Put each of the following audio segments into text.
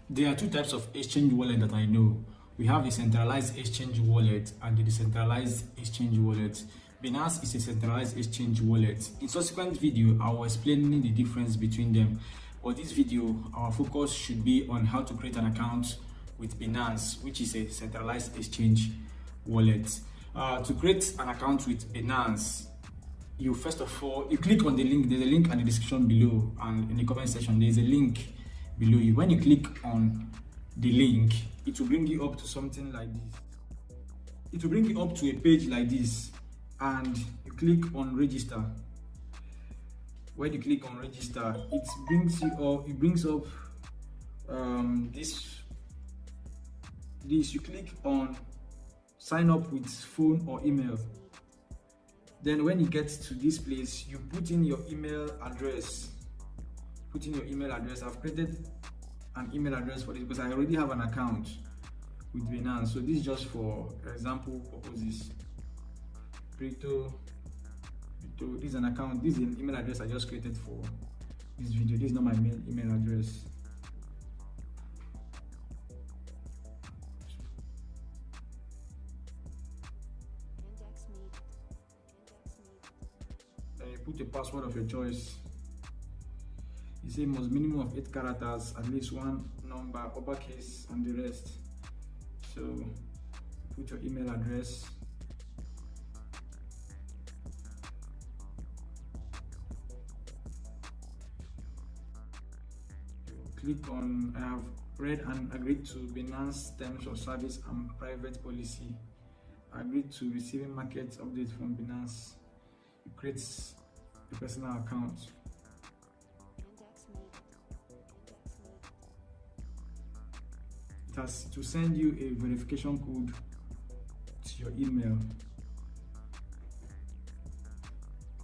There are two types of exchange wallet that I know. We have the centralized exchange wallet and the decentralized exchange wallet. Binance is a centralized exchange wallet. In subsequent video, I will explain the difference between them. But this video, our focus should be on how to create an account with Binance, which is a centralized exchange wallet. To create an account with Binance, you first of all, you click on the link. There's a link in the description below, and in the comment section there's a link below you. When you click on the link, it will bring you up to something like this. It will bring you up to a page like this, and you click on register. When you click on register, it brings you up. It brings up this. You click on sign up with phone or email. Then when you get to this place, you put in your email address. Put in your email address. I've created an email address for this because I already have an account with Binance. So this is just for example purposes. This is an account. This is an email address I just created for this video. This is not my main email address. Then you put a password of your choice. You say must minimum of 8 characters, at least one number, uppercase, and the rest. So put your email address. Click on I have read and agreed to Binance terms of service and private policy. Agreed to receiving market updates from Binance. It creates a personal account. It has to send you a verification code to your email.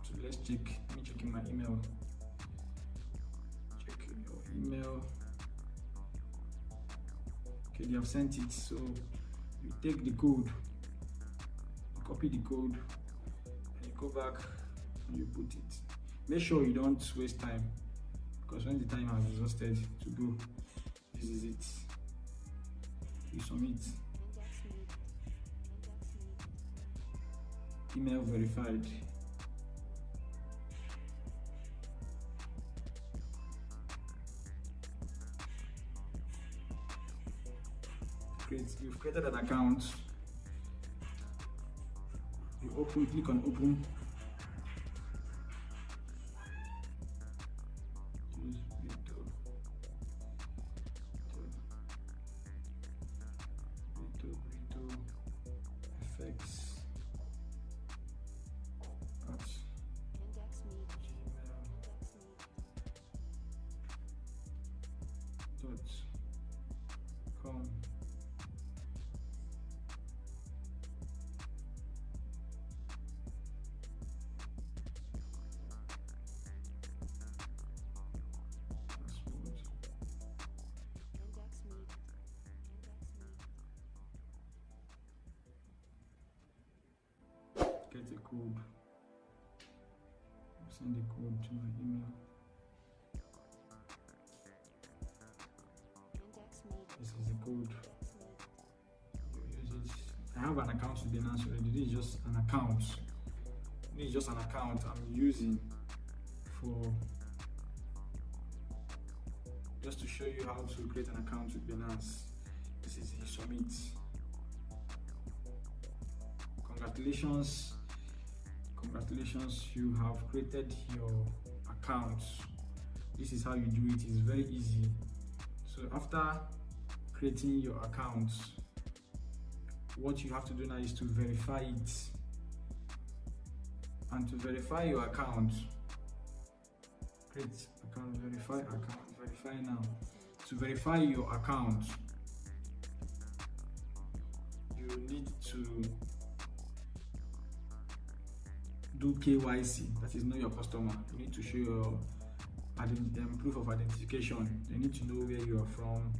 So let's check. Let me check in my email. Check your email. Okay, they have sent it. So you take the code, you copy the code, and you go back and you put it. Make sure you don't waste time, because when the time has exhausted to go, this is it. You submit. Email verified. You've created an account. You open, click on open. Com. Get a code. Send the code to my email. This is the code. You use it. I have an account with Binance already. This is just an account. This is just an account I'm using for just to show you how to create an account with Binance. This is the submit. Congratulations, you have created your account. This is how you do it. It's very easy. So after creating your account, what you have to do now is to verify it. And to verify your account, create account, verify now. To verify your account, you need to do KYC, that is know your customer. You need to show your proof of identification. They need to know where you are from,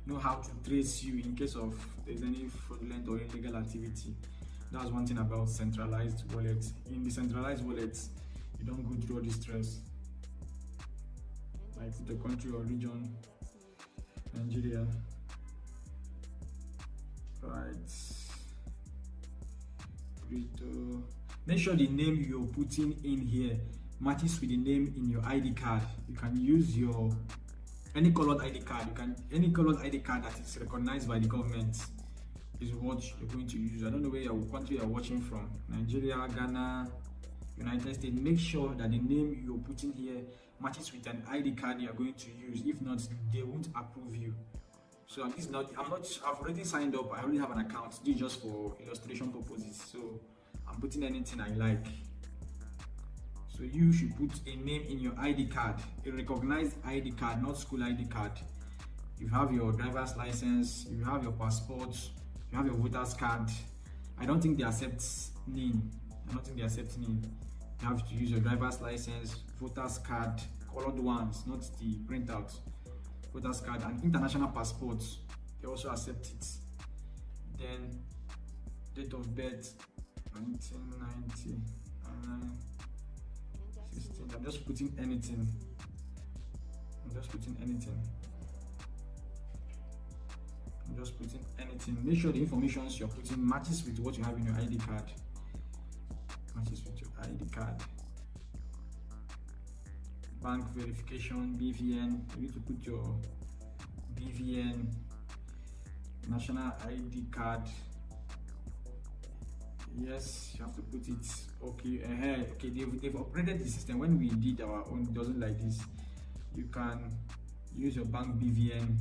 know how to trace you in case of there's any fraudulent or illegal activity. That's one thing about centralized wallets. In decentralized wallets, you don't go through all this stress. Like the country or region, Nigeria. Right. Crypto. Make sure the name you're putting in here matches with the name in your ID card. You can use your any colored ID card. Any colored ID card that is recognized by the government is what you're going to use. I don't know where your country you're watching from, Nigeria, Ghana, United States. Make sure that the name you're putting here matches with an ID card you're going to use. If not, they won't approve you. So I've already signed up. I already have an account. This is just for illustration purposes. So I'm putting anything I like. So you should put a name in your ID card, a recognized ID card, not school ID card. You have your driver's license, you have your passport, you have your voter's card. I don't think they accept NIN. You have to use your driver's license, voter's card, colored ones, not the printout. Voter's card and international passports, they also accept it. Then date of birth 1990, 16. I'm just putting anything. Make sure the information you're putting matches with what you have in your ID card. Bank verification, BVN. You need to put your BVN, national ID card. Yes, you have to put it. Okay, okay. They've upgraded the system. When we did our own, it wasn't like this. You can use your bank BVN.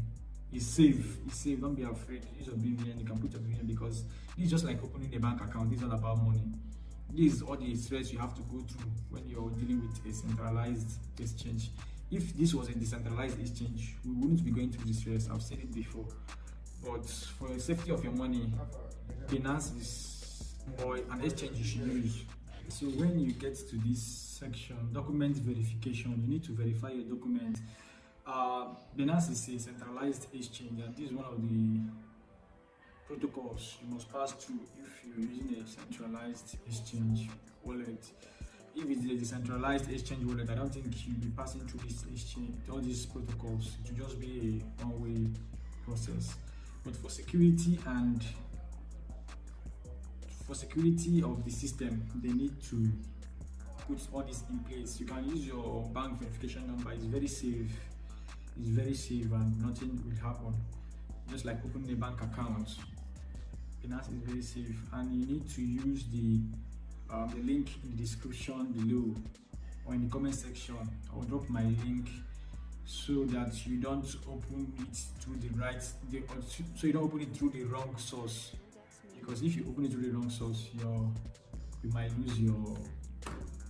It's safe. Don't be afraid. Use your BVN. You can put your BVN because this is just like opening a bank account. This is all about money. This is all the stress you have to go through when you're dealing with a centralized exchange. If this was a decentralized exchange, we wouldn't be going through this stress. I've said it before. But for the safety of your money, Binance is an exchange you should use. So when you get to this section, document verification, you need to verify your document. Binance is a centralized exchange, and this is one of the protocols you must pass through if you're using a centralized exchange wallet. If it's a decentralized exchange wallet, I don't think you'll be passing through this exchange, all these protocols. It will just be a one-way process. But for security of the system, they need to put all this in place. You can use your bank verification number. It's very safe. And nothing will happen. Just like opening a bank account. Binance is very safe, and you need to use the link in the description below or in the comment section. I will drop my link so that you don't open it through so you don't open it through the wrong source. Because if you open it through the wrong source, you might lose your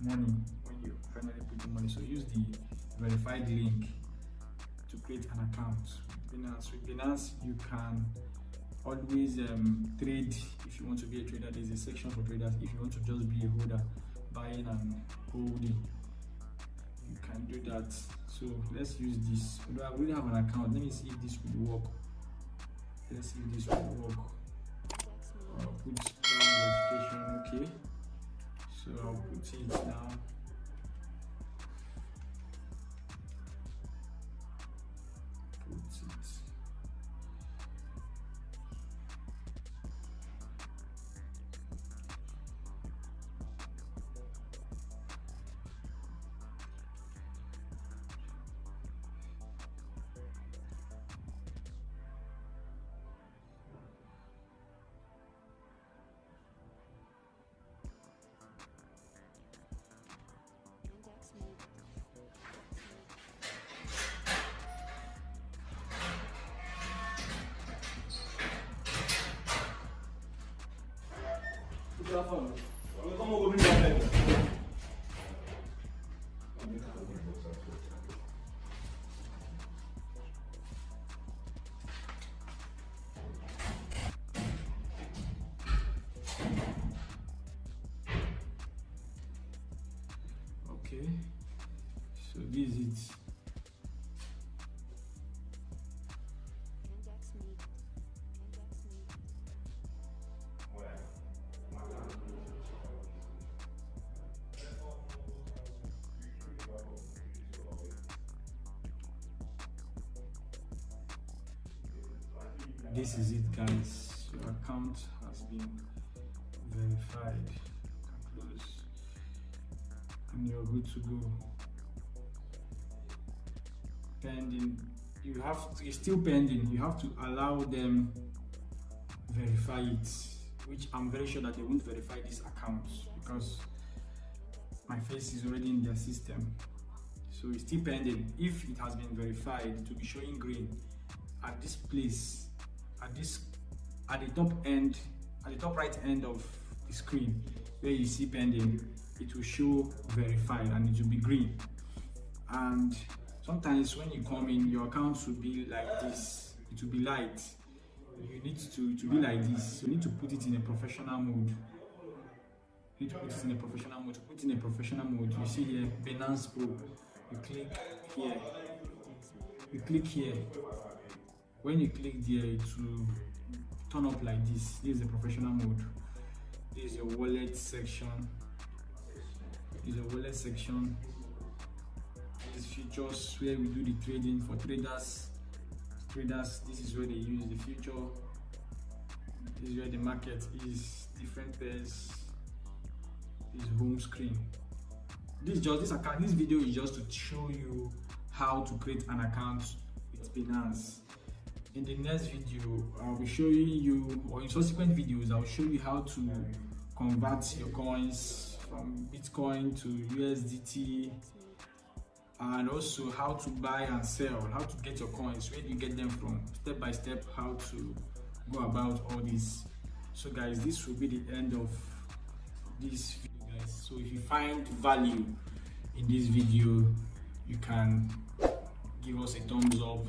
money when you finally put the money. So use the verified link to create an account with Binance. With Binance, you can always trade. If you want to be a trader, there's a section for traders. If you want to just be a holder, buying and holding, you can do that. So let's use this. Although I already have an account, let me see if this will work. I'll put down verification. Okay, so I'll put it down. Okay, so this is it. This is it, guys. Your account has been verified. Close, and you're good to go. Pending. It's still pending. You have to allow them verify it, which I'm very sure that they won't verify this account because my face is already in their system. So it's still pending. If it has been verified, it will be showing green at this place, at the top right end of the screen where you see pending. It will show verified and it will be green. And sometimes when you come in, your account will be like this. It will be light. You need to be like this. You need to put it in a professional mode. You need to put it in a professional mode. To put in a professional mode, you see here Binance Pro. You click here. You click here. When you click there, it will turn up like this. This is the professional mode. This is your wallet section. This is your wallet section. These features where we do the trading for traders. This is where they use the future. This is where the market is, different pairs. This home screen. This video is just to show you how to create an account with Binance. In the next video, I'll be showing you, or in subsequent videos, I'll show you how to convert your coins from Bitcoin to USDT, and also how to buy and sell, how to get your coins, where do you get them from, step by step, how to go about all this. So guys, this will be the end of this video, guys. So if you find value in this video, you can give us a thumbs up,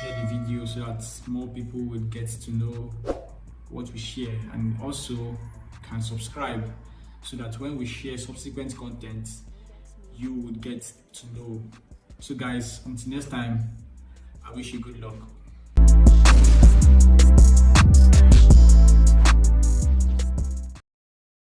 share the video so that more people will get to know what we share, and also can subscribe so that when we share subsequent content, you would get to know. So guys, until next time, I wish you good luck.